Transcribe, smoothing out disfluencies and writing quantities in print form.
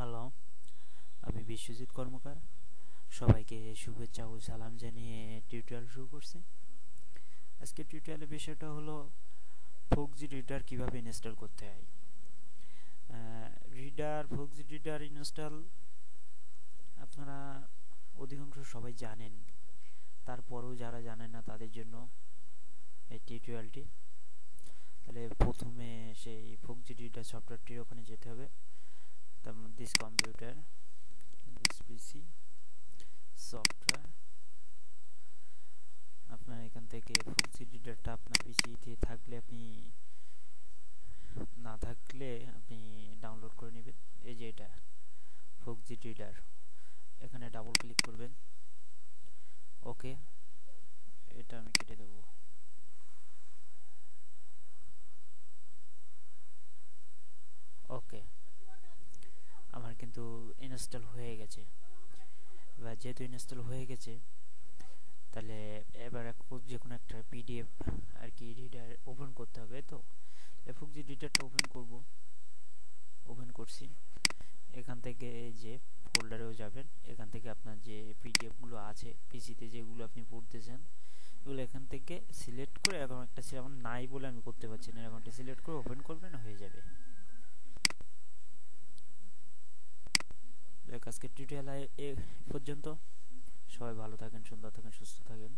Hello, আমি বিশ্বজিৎ কর্মকার। সবাইকে শুভেচ্ছা ও সালাম জানিয়ে টিউটোরিয়াল শুরু করছি। আজকে টিউটোরিয়ালের বিষয়টা হলো ফোকজি রিডার কিভাবে ইনস্টল করতে হয়। ফোকজি রিডার ইনস্টল আপনারা অধিকাংশ সবাই জানেন, তারপরেও যারা জানেন না তাদের জন্য এই টিউটোরিয়ালটি। তাহলে প্রথমে সেই ফোকজি রিডার সফটওয়্যারটির ওখানে যেতে হবে। This computer, this PC software. আপনার এখান থেকে ফোকজি রিডারটা আপনার পিসিতে থাকলে আপনি, না থাকলে আপনি ডাউনলোড করে নেবেন। এই যে এটা ফোকজি রিডার, এখানে ডাবল ক্লিক করবেন। ওকে, এটা আমি কেটে দেব। ওকে, আমার কিন্তু ইনস্টল হয়ে গেছে। এবার যেহেতু ইনস্টল হয়ে গেছে, তাহলে এবার যে কোনো একটা পিডিএফ আর কি রিডার ওপেন করতে হবে। তো ফোকজি রিডারটা ওপেন করছি। এখান থেকে এই যে ফোল্ডারেও যাবেন, এখান থেকে আপনার যে পিডিএফগুলো আছে পিসিতে যেগুলো আপনি পড়তেছেন, এগুলো এখান থেকে সিলেক্ট করে, এরকম একটা আমার নাই বলে আমি করতে পারছি না, এরকম একটা সিলেক্ট করে ওপেন করবেন, হয়ে যাবে। আজকের টিউটোরিয়াল এ পর্যন্ত। সবাই ভালো থাকেন, সুন্দর থাকেন, সুস্থ থাকেন।